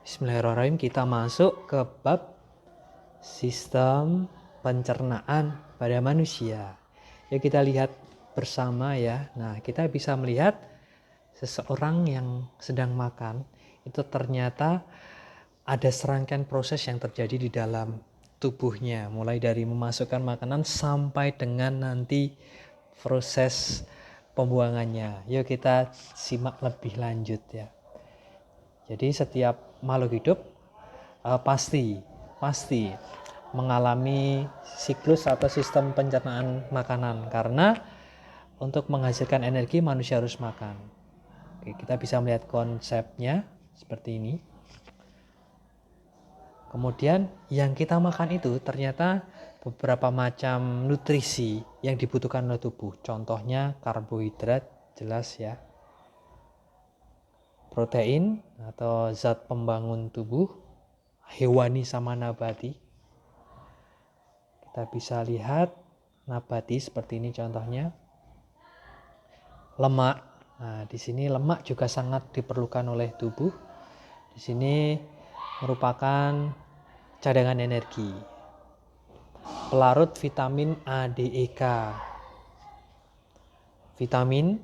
Bismillahirrahmanirrahim, kita masuk ke bab sistem pencernaan pada manusia. Yuk kita lihat bersama ya. Nah, kita bisa melihat seseorang yang sedang makan itu ternyata ada serangkaian proses yang terjadi di dalam tubuhnya, mulai dari memasukkan makanan sampai dengan nanti proses pembuangannya. Yuk kita simak lebih lanjut ya. Jadi setiap makhluk hidup pasti mengalami siklus atau sistem pencernaan makanan, karena untuk menghasilkan energi manusia harus makan. Oke, kita bisa melihat konsepnya seperti ini. Kemudian yang kita makan itu ternyata beberapa macam nutrisi yang dibutuhkan oleh tubuh. Contohnya karbohidrat, jelas ya. Protein atau zat pembangun tubuh, hewani sama nabati. Kita bisa lihat nabati seperti ini contohnya. Lemak. Nah, di sini lemak juga sangat diperlukan oleh tubuh. Di sini merupakan cadangan energi. Pelarut vitamin A, D, E, K. Vitamin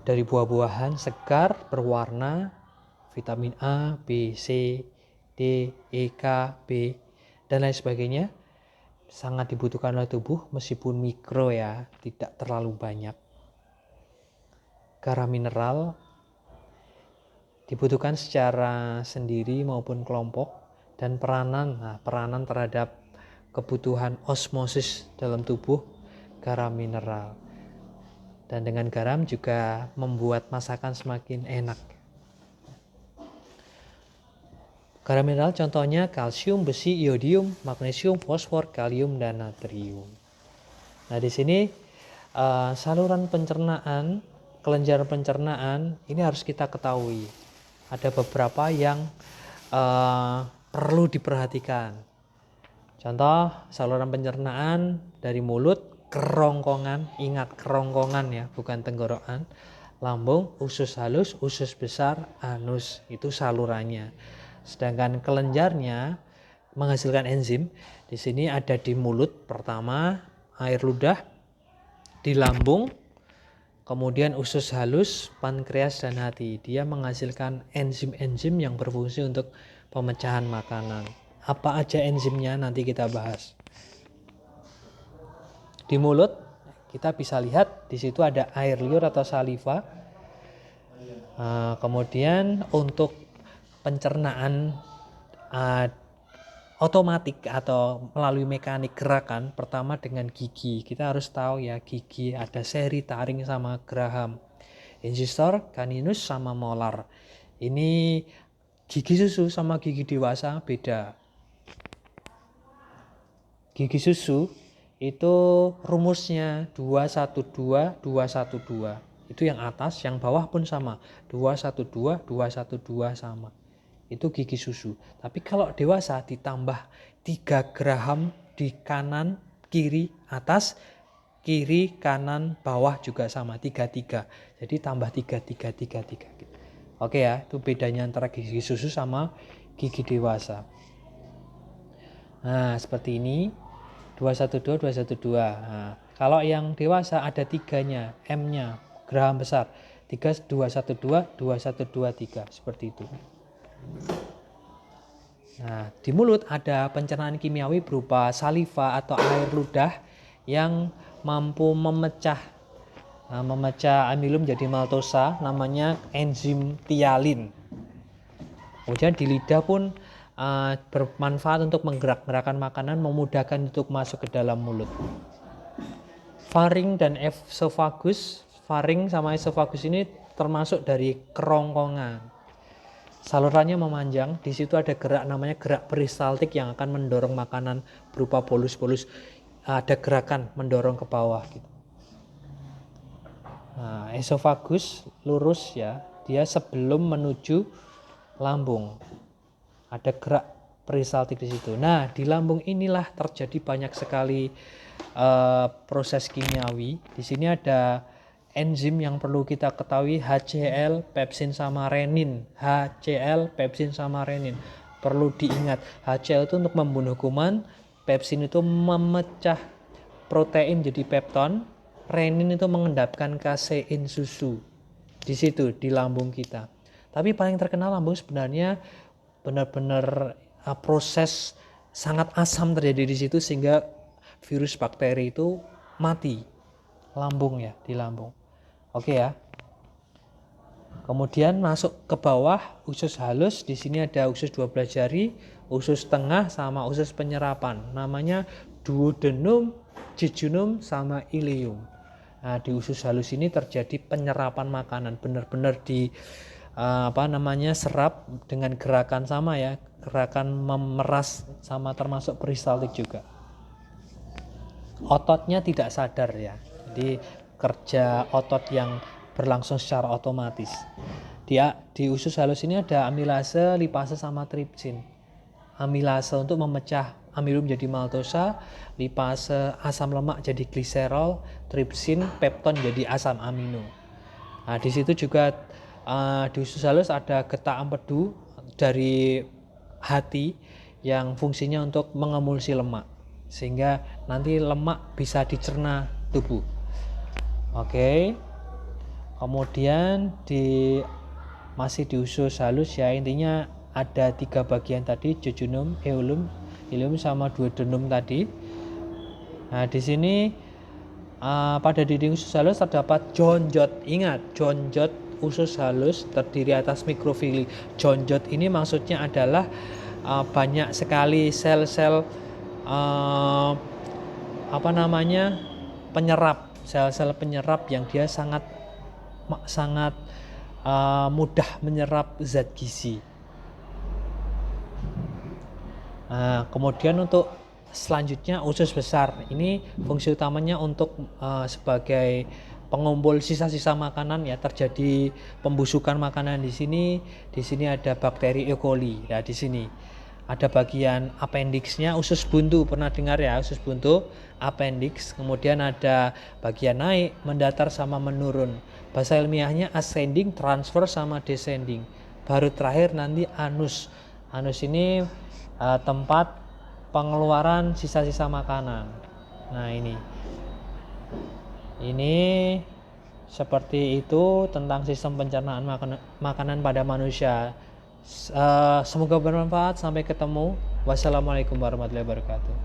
dari buah-buahan segar berwarna, vitamin A, B, C, D, E, K, B, dan lain sebagainya sangat dibutuhkan oleh tubuh meskipun mikro ya, tidak terlalu banyak. Garam mineral dibutuhkan secara sendiri maupun kelompok, dan peranan terhadap kebutuhan osmosis dalam tubuh garam mineral. Dan dengan garam juga membuat masakan semakin enak. Garam mineral contohnya kalsium, besi, iodium, magnesium, fosfor, kalium, dan natrium. Nah, di sini saluran pencernaan, kelenjar pencernaan ini harus kita ketahui. Ada beberapa yang perlu diperhatikan. Contoh saluran pencernaan dari mulut, kerongkongan, ingat kerongkongan ya, bukan tenggorokan, lambung, usus halus, usus besar, anus, itu salurannya. Sedangkan kelenjarnya menghasilkan enzim, di sini ada di mulut pertama, air ludah, di lambung, kemudian usus halus, pankreas, dan hati. Dia menghasilkan enzim-enzim yang berfungsi untuk pemecahan makanan. Apa aja enzimnya nanti kita bahas. Di mulut kita bisa lihat di situ ada air liur atau saliva. Kemudian untuk pencernaan otomatik atau melalui mekanik gerakan, pertama dengan gigi. Kita harus tahu ya, gigi ada seri, taring, sama geraham. Incisor, caninus, sama molar. Ini gigi susu sama gigi dewasa beda. Gigi susu itu rumusnya 212 212. Itu yang atas, yang bawah pun sama. 212 212 sama. Itu gigi susu. Tapi kalau dewasa ditambah 3 graham di kanan, kiri, atas, kiri, kanan, bawah juga sama, 33. Jadi tambah 3. Oke ya, itu bedanya antara gigi susu sama gigi dewasa. Nah, seperti ini. 212 212. Nah, kalau yang dewasa ada 3-nya, M-nya, graham besar. 3 212 2123 seperti itu. Nah, di mulut ada pencernaan kimiawi berupa saliva atau air ludah yang mampu memecah amilum menjadi maltosa, namanya enzim tialin. Kemudian di lidah pun bermanfaat untuk menggerak-gerakkan makanan, memudahkan untuk masuk ke dalam mulut. Faring dan esofagus, faring sama esofagus ini termasuk dari kerongkongan. Salurannya memanjang, di situ ada gerak namanya gerak peristaltik yang akan mendorong makanan berupa bolus-bolus. Ada gerakan mendorong ke bawah gitu. Nah, esofagus lurus ya, dia sebelum menuju lambung. Ada gerak peristaltik di situ. Nah, di lambung inilah terjadi banyak sekali proses kimiawi. Di sini ada enzim yang perlu kita ketahui HCl, pepsin sama renin. HCl, pepsin sama renin. Perlu diingat, HCl itu untuk membunuh kuman, pepsin itu memecah protein jadi pepton, renin itu mengendapkan kasein susu. Di situ di lambung kita. Tapi paling terkenal lambung sebenarnya benar-benar proses sangat asam terjadi di situ sehingga virus bakteri itu mati. Lambung ya, di lambung. Oke ya. Kemudian masuk ke bawah usus halus, di sini ada usus 12 jari, usus tengah sama usus penyerapan. Namanya duodenum, jejunum sama ileum. Nah, di usus halus ini terjadi penyerapan makanan, benar-benar di serap dengan gerakan sama ya, gerakan memeras sama termasuk peristaltik juga. Ototnya tidak sadar ya, jadi kerja otot yang berlangsung secara otomatis. Di usus halus ini ada amilase, lipase sama tripsin. Amilase untuk memecah amilum jadi maltosa, lipase asam lemak jadi gliserol, tripsin pepton jadi asam amino. Nah, di situ juga di usus halus ada getah empedu dari hati yang fungsinya untuk mengemulsi lemak sehingga nanti lemak bisa dicerna tubuh. Oke. Kemudian masih di usus halus ya, intinya ada 3 bagian tadi, jejunum, ileum sama duodenum tadi. Nah, di sini pada dinding usus halus terdapat jonjot. Ingat, jonjot usus halus terdiri atas mikrofili. Jonjot ini maksudnya adalah banyak sekali sel-sel penyerap, sel-sel penyerap yang dia sangat mudah menyerap zat gizi. Nah, kemudian untuk selanjutnya usus besar. Ini fungsi utamanya untuk sebagai pengumpul sisa-sisa makanan ya, terjadi pembusukan makanan di sini. Di sini ada bakteri E. coli. Ya, di sini ada bagian appendixnya, usus buntu, pernah dengar ya, usus buntu, appendix. Kemudian ada bagian naik, mendatar sama menurun. Bahasa ilmiahnya ascending, transverse sama descending. Baru terakhir nanti anus. Anus ini tempat pengeluaran sisa-sisa makanan. Nah, ini seperti itu tentang sistem pencernaan makanan pada manusia. Semoga bermanfaat. Sampai ketemu. Wassalamualaikum warahmatullahi wabarakatuh.